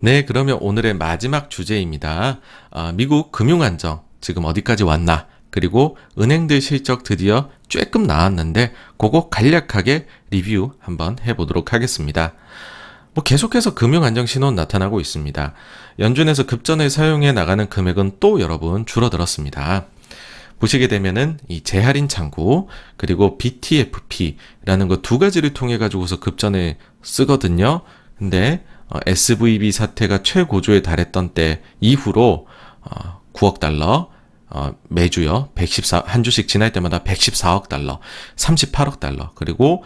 네, 그러면 오늘의 마지막 주제입니다. 미국 금융안정 지금 어디까지 왔나? 그리고 은행들 실적 드디어 조금 나왔는데 그거 간략하게 리뷰 한번 해보도록 하겠습니다. 계속해서 금융안정 신호는 나타나고 있습니다. 연준에서 급전을 사용해 나가는 금액은 또 여러분 줄어들었습니다. 보시게 되면은 이 재할인 창구 그리고 BTFP라는 거 두 가지를 통해 가지고서 급전을 쓰거든요. 근데 SVB 사태가 최고조에 달했던 때 이후로 9억 달러 매주요. 한 주씩 지날 때마다 114억 달러, 38억 달러, 그리고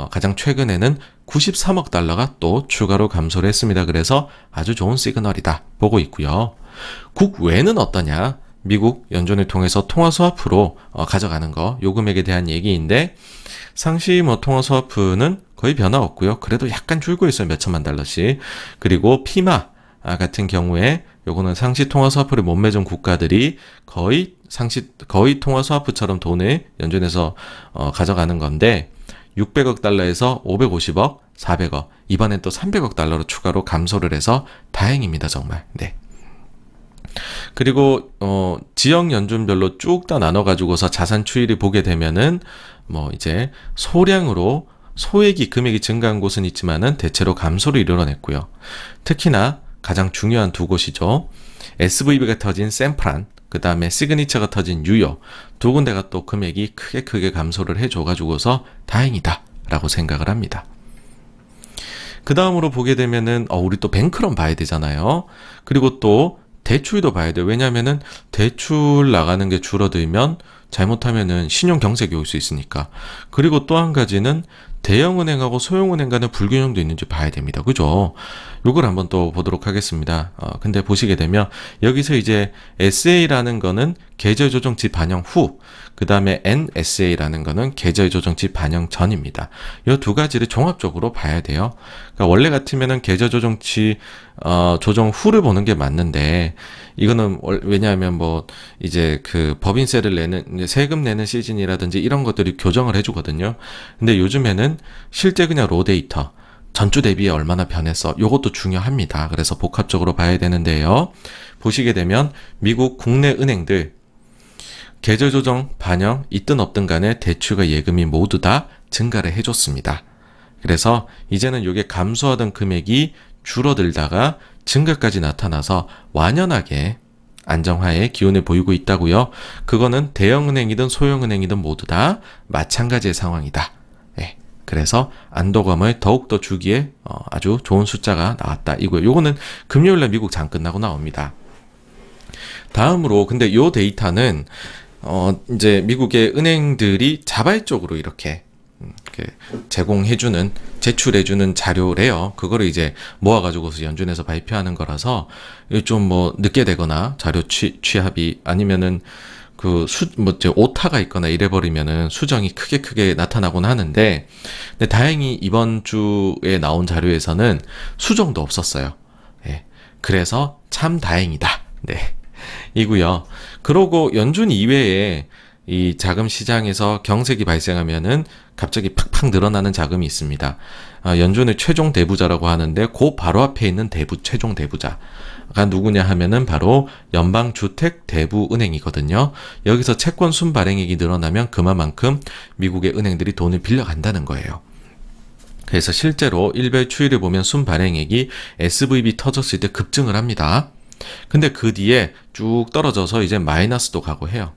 가장 최근에는 93억 달러가 또 추가로 감소를 했습니다. 그래서 아주 좋은 시그널이다 보고 있고요. 국외는 어떠냐? 미국 연준을 통해서 통화 스와프로 가져가는 거, 요 금액에 대한 얘기인데 상시 통화 스와프는 거의 변화 없고요. 그래도 약간 줄고 있어요. 몇 천만 달러씩. 그리고 피마 같은 경우에 요거는 상시 통화 스와프를 못 맺은 국가들이 거의 통화 스와프처럼 돈을 연준에서 가져가는 건데 600억 달러에서 550억, 400억, 이번엔 또 300억 달러로 추가로 감소를 해서 다행입니다. 정말. 네. 그리고 지역 연준별로 쭉 다 나눠 가지고서 자산 추이를 보게 되면은 이제 소량으로 소액이 금액이 증가한 곳은 있지만은 대체로 감소를 이뤄냈고요. 특히나 가장 중요한 두 곳이죠. SVB가 터진 샌프란, 그 다음에 시그니처가 터진 뉴욕, 두 군데가 또 금액이 크게 감소를 해줘가지고서 다행이다 라고 생각을 합니다. 그 다음으로 보게 되면은 우리 또 뱅크런 봐야 되잖아요. 그리고 또 대출도 봐야 돼요. 왜냐면은 대출 나가는 게 줄어들면 잘못하면은 신용 경색이 올 수 있으니까. 그리고 또 한 가지는 대형은행하고 소형은행 간의 불균형도 있는지 봐야 됩니다. 그죠? 요걸 한번 또 보도록 하겠습니다. 근데 보시게 되면 여기서 이제 SA라는 거는 계절 조정치 반영 후, 그 다음에 NSA라는 거는 계절 조정치 반영 전입니다. 이 두 가지를 종합적으로 봐야 돼요. 그러니까 원래 같으면은 계절 조정치 조정 후를 보는 게 맞는데 이거는 왜냐하면 이제 그 법인세를 내는 이제 세금 내는 시즌이라든지 이런 것들이 교정을 해주거든요. 근데 요즘에는 실제 그냥 로 데이터 전주 대비에 얼마나 변했어 요것도 중요합니다. 그래서 복합적으로 봐야 되는데요. 보시게 되면 미국 국내 은행들 계절 조정 반영 있든 없든 간에 대출과 예금이 모두 다 증가를 해줬습니다. 그래서 이제는 이게 감소하던 금액이 줄어들다가 증가까지 나타나서 완연하게 안정화의 기운을 보이고 있다고요. 그거는 대형은행이든 소형은행이든 모두 다 마찬가지의 상황이다. 네. 그래서 안도감을 더욱더 주기에 아주 좋은 숫자가 나왔다. 이거요. 요거는 금요일날 미국 장 끝나고 나옵니다. 다음으로 근데 요 데이터는 이제 미국의 은행들이 자발적으로 이렇게 제공해주는, 제출해주는 자료래요. 그거를 이제 모아가지고서 연준에서 발표하는 거라서 좀 늦게 되거나 자료 취합이 아니면은 오타가 있거나 이래버리면은 수정이 크게 나타나곤 하는데, 근데 다행히 이번 주에 나온 자료에서는 수정도 없었어요. 예. 그래서 참 다행이다. 네. 이고요. 그러고 연준 이외에 이 자금 시장에서 경색이 발생하면은 갑자기 팍팍 늘어나는 자금이 있습니다. 연준의 최종 대부자라고 하는데 그 바로 앞에 있는 최종 대부자가 누구냐 하면은 바로 연방주택대부은행이거든요. 여기서 채권 순발행액이 늘어나면 그만큼 미국의 은행들이 돈을 빌려간다는 거예요. 그래서 실제로 일별 추이를 보면 순발행액이 SVB 터졌을 때 급증을 합니다. 근데 그 뒤에 쭉 떨어져서 이제 마이너스도 가고 해요.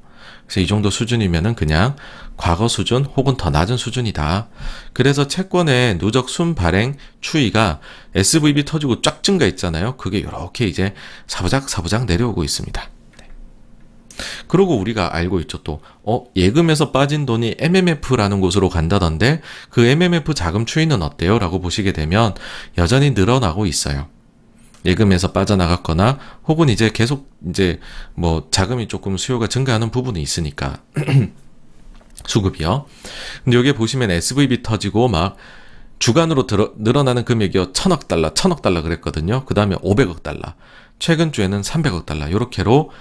그래서 이 정도 수준이면은 그냥 과거 수준 혹은 더 낮은 수준이다. 그래서 채권의 누적 순발행 추이가 SVB 터지고 쫙 증가했잖아요. 그게 이렇게 이제 사부작 내려오고 있습니다. 네. 그리고 우리가 알고 있죠. 또 예금에서 빠진 돈이 MMF라는 곳으로 간다던데 그 MMF 자금 추이는 어때요? 라고 보시게 되면 여전히 늘어나고 있어요. 예금에서 빠져나갔거나 혹은 이제 계속 이제 자금이 조금 수요가 증가하는 부분이 있으니까 수급이요. 근데 여기 보시면 SVB 터지고 막 주간으로 늘어나는 금액이요. 1000억 달러 그랬거든요. 그 다음에 500억 달러. 최근 주에는 300억 달러. 요렇게로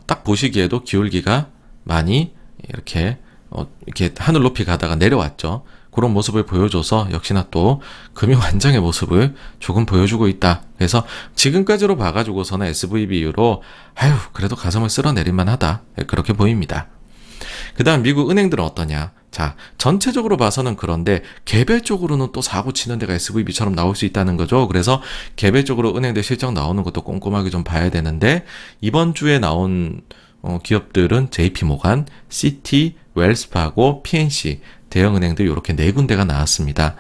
딱 보시기에도 기울기가 많이 이렇게 하늘 높이 가다가 내려왔죠. 그런 모습을 보여줘서 역시나 또 금융 안정의 모습을 조금 보여주고 있다. 그래서 지금까지로 봐가지고서는 SVB로 아유 그래도 가슴을 쓸어내릴만 하다. 그렇게 보입니다. 그 다음 미국 은행들은 어떠냐. 자, 전체적으로 봐서는 그런데 개별적으로는 또 사고 치는 데가 SVB처럼 나올 수 있다는 거죠. 그래서 개별적으로 은행들 실적 나오는 것도 꼼꼼하게 좀 봐야 되는데 이번 주에 나온 기업들은 JP모간, 시티, 웰스파고, PNC 대형은행들 이렇게 네 군데가 나왔습니다.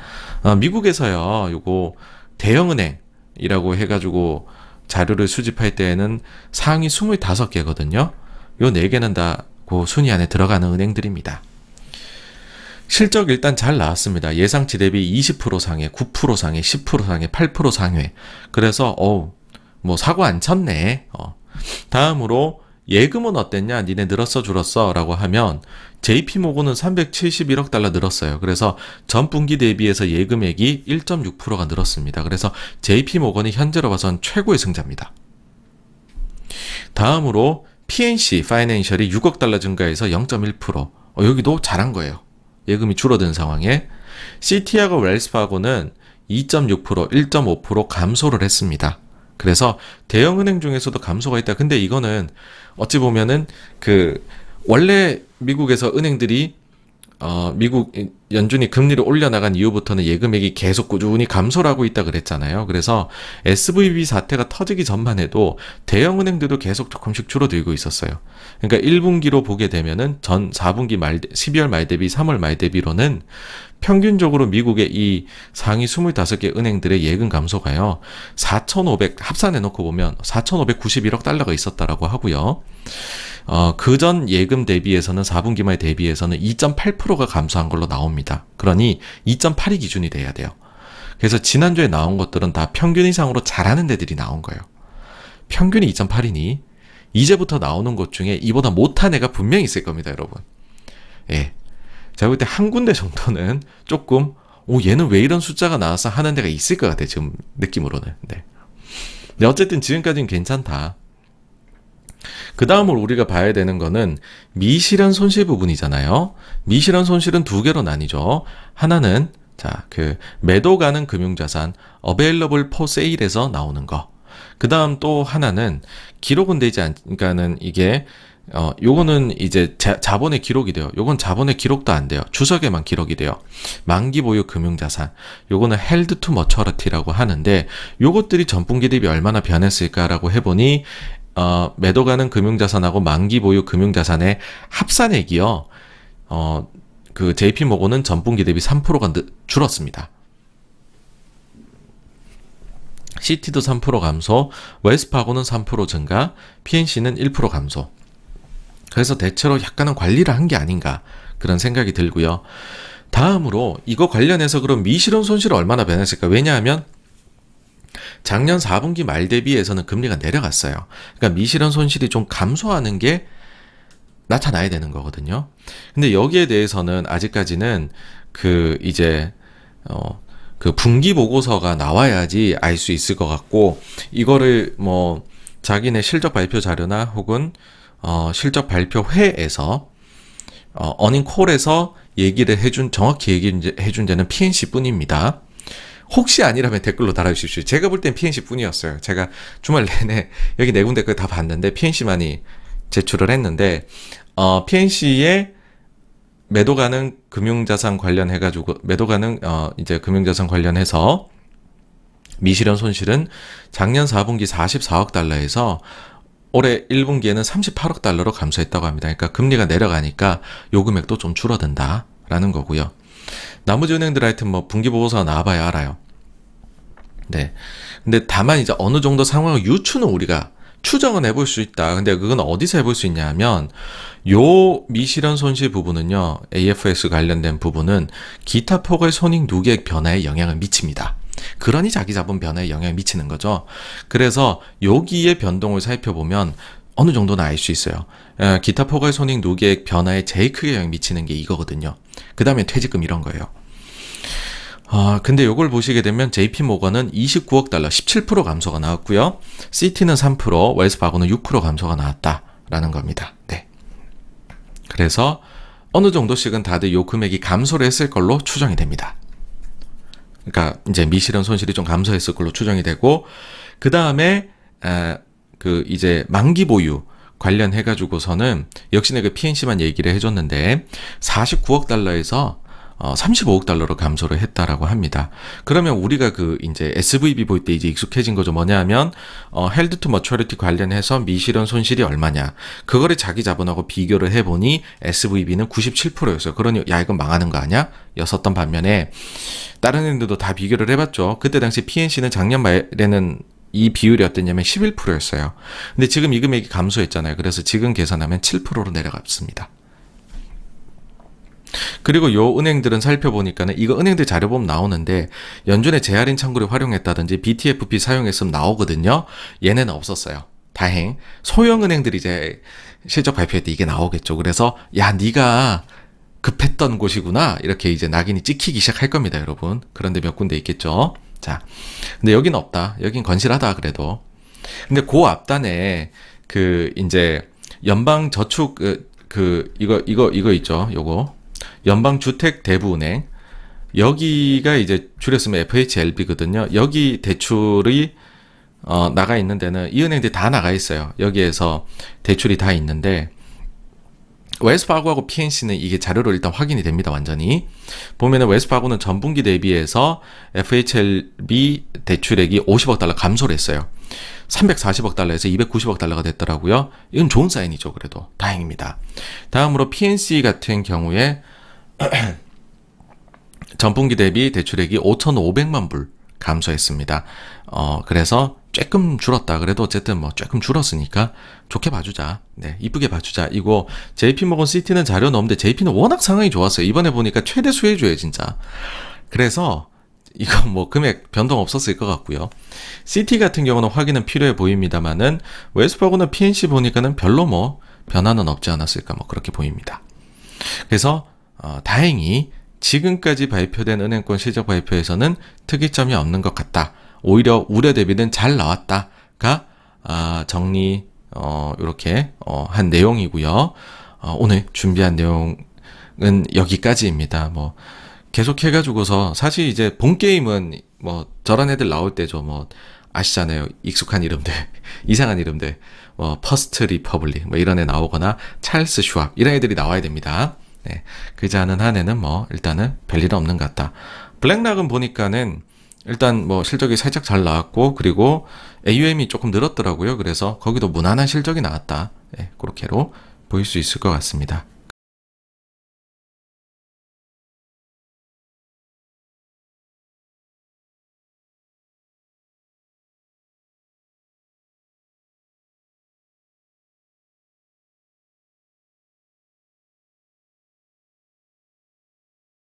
미국에서요, 요거 대형은행이라고 해가지고 자료를 수집할 때에는 상위 25개거든요. 요 4개는 다 그 순위 안에 들어가는 은행들입니다. 실적 일단 잘 나왔습니다. 예상치 대비 20% 상회, 9% 상회, 10% 상회, 8% 상회. 그래서 뭐 사고 안 쳤네. 다음으로 예금은 어땠냐? 니네 늘었어 줄었어? 라고 하면 JP모건은 371억 달러 늘었어요. 그래서 전 분기 대비해서 예금액이 1.6%가 늘었습니다. 그래서 JP모건이 현재로 봐선 최고의 승자입니다. 다음으로 PNC 파이낸셜이 6억 달러 증가해서 0.1%. 여기도 잘한 거예요. 예금이 줄어든 상황에. 시티하고 웰스파고는 2.6%, 1.5% 감소를 했습니다. 그래서 대형은행 중에서도 감소가 있다. 근데 이거는 어찌 보면은 원래 미국에서 은행들이 미국 연준이 금리를 올려나간 이후부터는 예금액이 계속 꾸준히 감소를 하고 있다 그랬잖아요. 그래서 SVB 사태가 터지기 전만 해도 대형은행들도 계속 조금씩 줄어들고 있었어요. 그러니까 1분기로 보게 되면은 전 4분기 12월 말 대비 3월 말 대비로는 평균적으로 미국의 이 상위 25개 은행들의 예금 감소가요. 합산해놓고 보면 4,591억 달러가 있었다라고 하고요. 그전 예금 대비해서는 4분기 말 대비해서는 2.8%가 감소한 걸로 나옵니다. 그러니 2.8이 기준이 돼야 돼요. 그래서 지난주에 나온 것들은 다 평균 이상으로 잘하는 데들이 나온 거예요. 평균이 2.8이니 이제부터 나오는 것 중에 이보다 못한 애가 분명히 있을 겁니다, 여러분. 예. 제가 볼 때 한 군데 정도는 조금 얘는 왜 이런 숫자가 나왔어 하는 데가 있을 것 같아요, 지금 느낌으로는. 네. 근데 어쨌든 지금까지는 괜찮다. 그 다음으로 우리가 봐야 되는 거는 미실현 손실 부분이잖아요. 미실현 손실은 두 개로 나뉘죠. 하나는 매도 가능 금융자산 available for sale에서 나오는 거. 그 다음 또 하나는 기록은 되지 않으니까는 이게 요거는 이제 자본의 기록이 돼요. 요건 자본의 기록도 안 돼요. 주석에만 기록이 돼요. 만기 보유 금융자산. 요거는 held to maturity라고 하는데 요것들이 전분기 대비 얼마나 변했을까라고 해보니 매도 가능 금융자산하고 만기 보유 금융자산의 합산액이요. JP모건은 전분기 대비 3%가 줄었습니다. 시티도 3% 감소, 웰스파고는 3% 증가, PNC는 1% 감소. 그래서 대체로 약간은 관리를 한 게 아닌가 그런 생각이 들고요. 다음으로 이거 관련해서 그럼 미실현 손실은 얼마나 변했을까? 왜냐하면 작년 4분기 말 대비해서는 금리가 내려갔어요. 그러니까 미실현 손실이 좀 감소하는 게 나타나야 되는 거거든요. 근데 여기에 대해서는 아직까지는 분기 보고서가 나와야지 알 수 있을 것 같고, 이거를 자기네 실적 발표 자료나 혹은 실적 발표회에서 어닝콜에서 정확히 얘기해준 데는 PNC 뿐입니다. 혹시 아니라면 댓글로 달아주십시오. 제가 볼 땐 PNC 뿐이었어요. 제가 주말 내내 여기 네 군데 다 봤는데 PNC만이 제출을 했는데 PNC의 매도 가능 금융자산 관련해가지고 금융자산 관련해서 미실현 손실은 작년 4분기 44억 달러에서 올해 1분기에는 38억 달러로 감소했다고 합니다. 그러니까 금리가 내려가니까 요 금액도 좀 줄어든다라는 거고요. 나머지 은행들 하여튼 분기 보고서가 나와봐야 알아요. 네. 근데 다만 이제 어느 정도 상황을 유추는 우리가 추정은 해볼 수 있다. 근데 그건 어디서 해볼 수 있냐 하면 요 미실현 손실 부분은요. AFS 관련된 부분은 기타 포괄 손익 누계액 변화에 영향을 미칩니다. 그러니 자기 자본 변화에 영향을 미치는 거죠. 그래서 여기에 변동을 살펴보면 어느 정도는 알 수 있어요. 기타 포괄 손익 누계액 변화에 제일 크게 영향을 미치는 게 이거거든요. 그 다음에 퇴직금 이런 거예요. 근데 요걸 보시게 되면 JP모건은 29억 달러 17% 감소가 나왔고요. 시티는 3%, 웰스파고는 6% 감소가 나왔다라는 겁니다. 네. 그래서 어느 정도씩은 다들 요 금액이 감소를 했을 걸로 추정이 됩니다. 그러니까 이제 미실현 손실이 좀 감소했을 걸로 추정이 되고, 그 다음에 그 이제 만기 보유 관련해 가지고서는 역시나 그 PNC만 얘기를 해줬는데 49억 달러에서 35억 달러로 감소를 했다라고 합니다. 그러면 우리가 그 이제 SVB 볼 때 이제 익숙해진 거죠. 뭐냐면 헬드 투 머처리티 관련해서 미실현 손실이 얼마냐, 그거를 자기 자본하고 비교를 해보니 SVB는 97%였어요. 그러니 야 이건 망하는 거 아니야? 였었던 반면에 다른 애들도 다 비교를 해봤죠. 그때 당시 PNC는 작년 말에는 이 비율이 어땠냐면 11%였어요. 근데 지금 이 금액이 감소했잖아요. 그래서 지금 계산하면 7%로 내려갔습니다. 그리고 요 은행들은 살펴보니까는 이거 은행들 자료 보면 나오는데 연준의 재할인 창구를 활용했다든지 BTFP 사용했으면 나오거든요. 얘네는 없었어요. 다행. 소형 은행들이 이제 실적 발표할 때 이게 나오겠죠. 그래서 야 네가 급했던 곳이구나 이렇게 이제 낙인이 찍히기 시작할 겁니다, 여러분. 그런데 몇 군데 있겠죠. 자, 근데 여긴 없다. 여긴 건실하다 그래도. 근데 그 앞단에 그 이제 연방 저축 이거 있죠. 요거 연방주택대부은행, 여기가 이제 줄였으면 FHLB거든요. 여기 대출이 나가 있는 데는 이 은행들이 다 나가 있어요. 여기에서 대출이 다 있는데 웰스파고하고 PNC는 이게 자료로 일단 확인이 됩니다. 완전히 보면은 웰스파고는 전분기 대비해서 FHLB 대출액이 50억 달러 감소를 했어요. 340억 달러에서 290억 달러가 됐더라고요. 이건 좋은 사인이죠. 그래도 다행입니다. 다음으로 PNC 같은 경우에 전분기 대비 대출액이 5,500만 불 감소했습니다. 그래서 조금 줄었다. 그래도 어쨌든 뭐 조금 줄었으니까 좋게 봐주자. 네, 이쁘게 봐주자. 이거 JP모건 시티는 자료는 없는데 JP는 워낙 상황이 좋았어요. 이번에 보니까 최대 수혜주예요, 진짜. 그래서 이거 뭐 금액 변동 없었을 것 같고요. 시티 같은 경우는 확인은 필요해 보입니다만은 웰스파고나 PNC 보니까는 별로 뭐 변화는 없지 않았을까 뭐 그렇게 보입니다. 그래서 다행히 지금까지 발표된 은행권 실적 발표에서는 특이점이 없는 것 같다. 오히려 우려 대비는 잘 나왔다가 정리 이렇게 한 내용이고요. 오늘 준비한 내용은 여기까지입니다. 뭐 계속 해가지고서 사실 이제 본 게임은 뭐 저런 애들 나올 때죠. 뭐 아시잖아요. 익숙한 이름들, 이상한 이름들, 뭐 퍼스트 리퍼블릭 뭐 이런 애 나오거나 찰스 슈왑 이런 애들이 나와야 됩니다. 네, 그지 않은 한에는 뭐 일단은 별일 없는 것 같다. 블랙락은 보니까는 일단 뭐 실적이 살짝 잘 나왔고 그리고 AUM이 조금 늘었더라고요. 그래서 거기도 무난한 실적이 나왔다. 네, 그렇게로 보일 수 있을 것 같습니다.